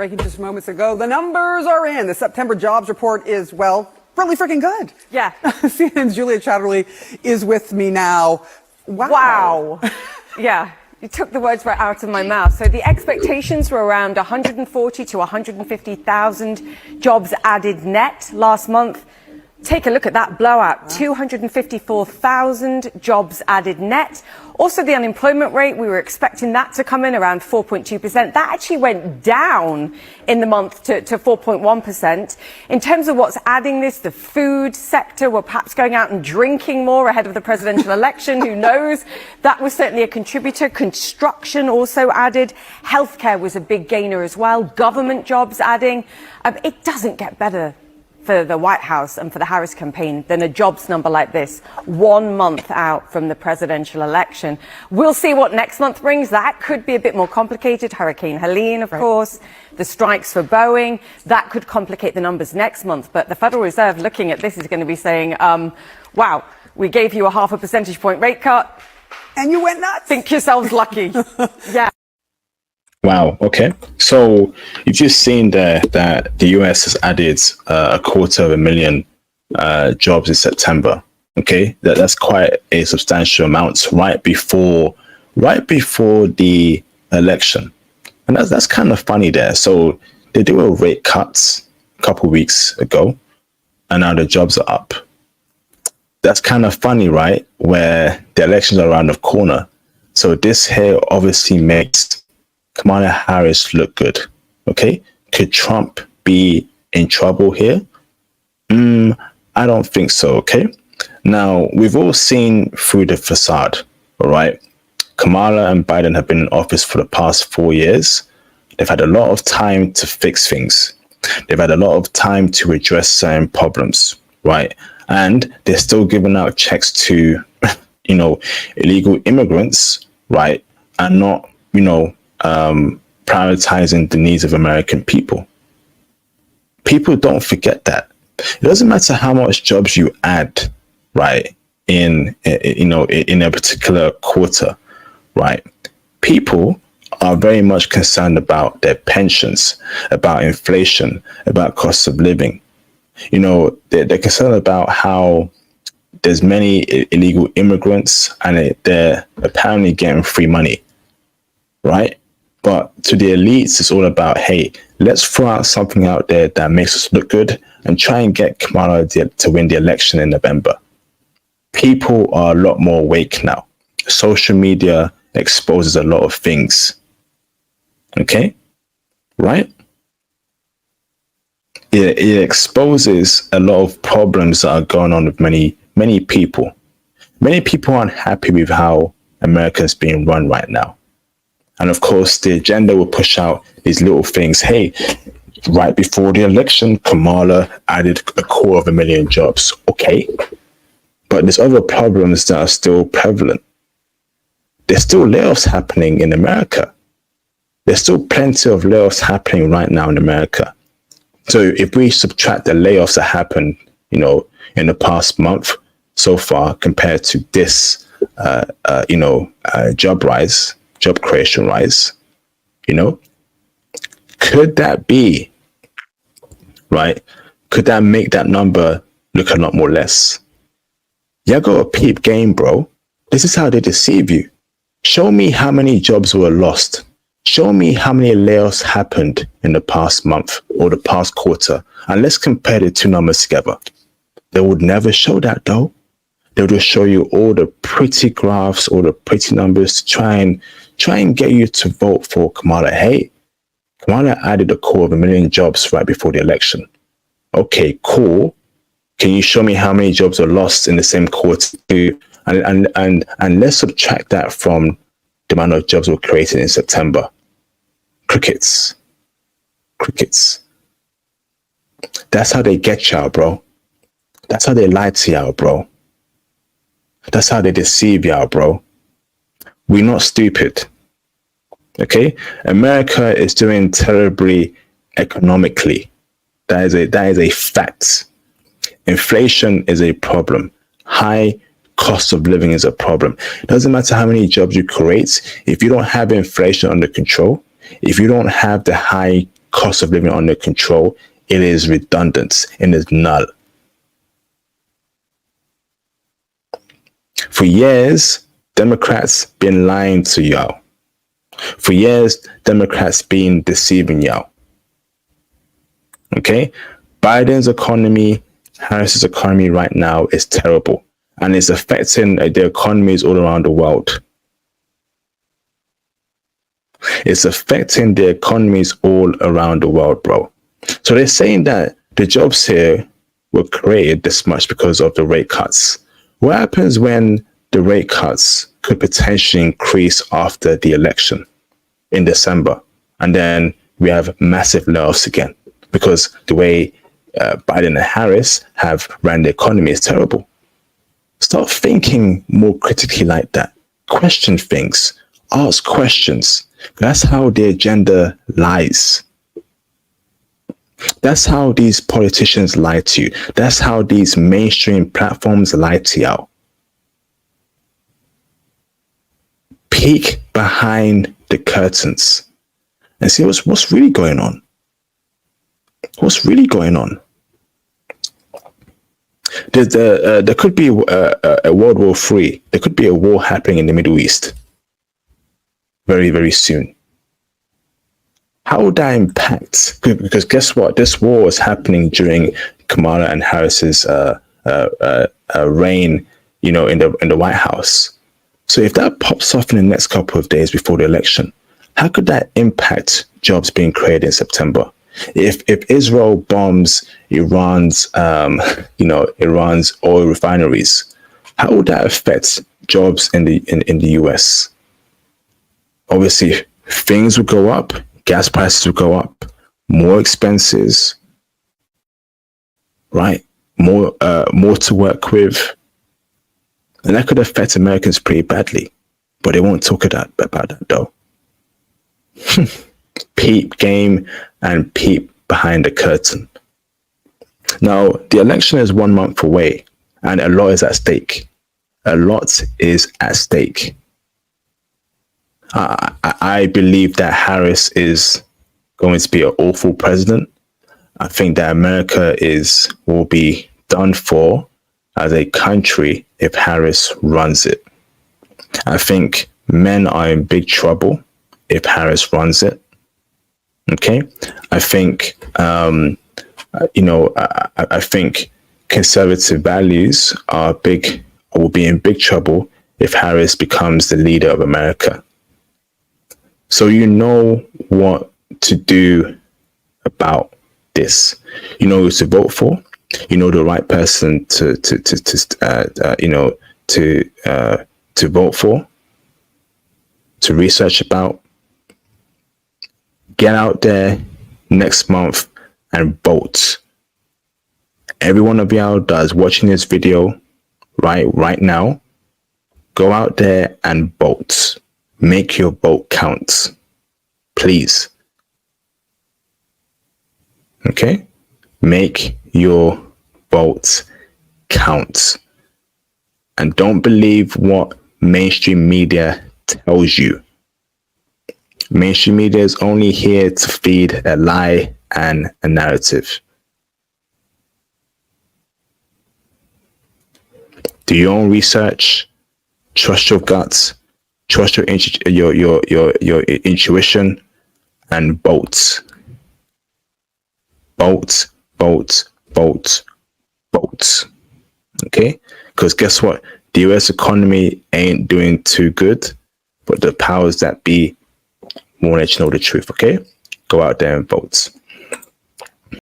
Breaking just moments ago, the numbers are in. The September jobs report is, well, really freaking good. Yeah. CNN's Julia Chatterley is with me now. Wow. Yeah. You took the words right out of my mouth. So the expectations were around 140 to 150,000 jobs added net last month. Take a look at that blowout. 254,000 jobs added net. Also, the unemployment rate, we were expecting that to come in around 4.2%. That actually went down in the month to 4.1%. In terms of what's adding this, the food sector, we're perhaps going out and drinking more ahead of the presidential election. Who knows? That was certainly a contributor. Construction also added. Healthcare was a big gainer as well. Government jobs adding. It doesn't get better for the White House and for the Harris campaign than a jobs number like this, 1 month out from the presidential election. We'll see what next month brings. That could be a bit more complicated. Hurricane Helene, of course, the strikes for Boeing, that could complicate the numbers next month. But the Federal Reserve looking at this is going to be saying, wow, we gave you a 0.5 percentage point rate cut. And you went nuts. Think yourselves lucky. Yeah. Wow. Okay. So you've just seen there that the US has added 250,000 jobs in September. Okay, that's quite a substantial amount right before the election, and that's kind of funny there. So they do a rate cut a couple of weeks ago, and now the jobs are up. That's kind of funny, right? Where the elections are around the corner. So this here obviously makes Kamala Harris look good. Okay, could Trump be in trouble here? I don't think so. Okay, now we've all seen through the facade. All right, Kamala and Biden have been in office for the past 4 years. They've had a lot of time to fix things. They've had a lot of time to address certain problems, right? And they're still giving out checks to, illegal immigrants, right? And not, prioritizing the needs of American people. People don't forget that. It doesn't matter how much jobs you add, right, in a particular quarter, right? People are very much concerned about their pensions, about inflation, about cost of living. They're concerned about how there's many illegal immigrants and they're apparently getting free money, right? But to the elites, it's all about, hey, let's throw out something out there that makes us look good and try and get Kamala to win the election in November. People are a lot more awake now. Social media exposes a lot of things. Okay? Right? It exposes a lot of problems that are going on with many people. Many people aren't happy with how America is being run right now. And of course, the agenda will push out these little things. Hey, right before the election, Kamala added 250,000 jobs. Okay. But there's other problems that are still prevalent. There's still layoffs happening in America. There's still plenty of layoffs happening right now in America. So if we subtract the layoffs that happened, in the past month so far compared to this, job creation rise, could that be, right? Could that make that number look a lot more less? You got a peep game, bro. This is how they deceive you. Show me how many jobs were lost. Show me how many layoffs happened in the past month or the past quarter, and let's compare the two numbers together. They would never show that though. They'll just show you all the pretty graphs, all the pretty numbers to try and get you to vote for Kamala. Hey, Kamala added 250,000 jobs right before the election. Okay, cool. Can you show me how many jobs are lost in the same quarter too? And let's subtract that from the amount of jobs were created in September. Crickets. That's how they get y'all, bro. That's how they lie to y'all, bro. That's how they deceive y'all, bro. We're not stupid. Okay? America is doing terribly economically. That is a fact. Inflation is a problem. High cost of living is a problem. It doesn't matter how many jobs you create. If you don't have inflation under control, if you don't have the high cost of living under control, it is redundant. It is null. For years, Democrats been lying to y'all. For years, Democrats been deceiving y'all. Okay? Biden's economy, Harris's economy right now is terrible. And it's affecting the economies all around the world. It's affecting the economies all around the world, bro. So they're saying that the jobs here were created this much because of the rate cuts. What happens when the rate cuts could potentially increase after the election in December? And then we have massive layoffs again because the way Biden and Harris have ran the economy is terrible. Start thinking more critically like that. Question things. Ask questions. That's how the agenda lies. That's how these politicians lie to you. That's how these mainstream platforms lie to you. Peek behind the curtains and see what's really going on. What's really going on? There could be a World War III. There could be a war happening in the Middle East very, very soon. How would that impact? Because guess what? This war is happening during Kamala and Harris's reign, in the White House. So if that pops off in the next couple of days before the election, how could that impact jobs being created in September? If Israel bombs Iran's oil refineries, how would that affect jobs in the US? Obviously, things would go up. Gas prices will go up, more expenses, right? More to work with. And that could affect Americans pretty badly, but they won't talk about that though. Peep game and peep behind the curtain. Now, the election is 1 month away and a lot is at stake. A lot is at stake. I believe that Harris is going to be an awful president. I think that America will be done for as a country if Harris runs it. I think men are in big trouble if Harris runs it. Okay, I think I think conservative values will be in big trouble if Harris becomes the leader of America. So you know what to do about this. You know who to vote for. You know the right person to vote for. To research about. Get out there next month and vote. Every one of y'all that's watching this video right now, go out there and vote. Make your vote count, please. Okay? Make your vote count. And don't believe what mainstream media tells you. Mainstream media is only here to feed a lie and a narrative. Do your own research. Trust your guts. Trust your intuition and vote. Vote, vote, vote, vote. Okay? Because guess what? The US economy ain't doing too good, but the powers that be won't let you know the truth. Okay? Go out there and vote.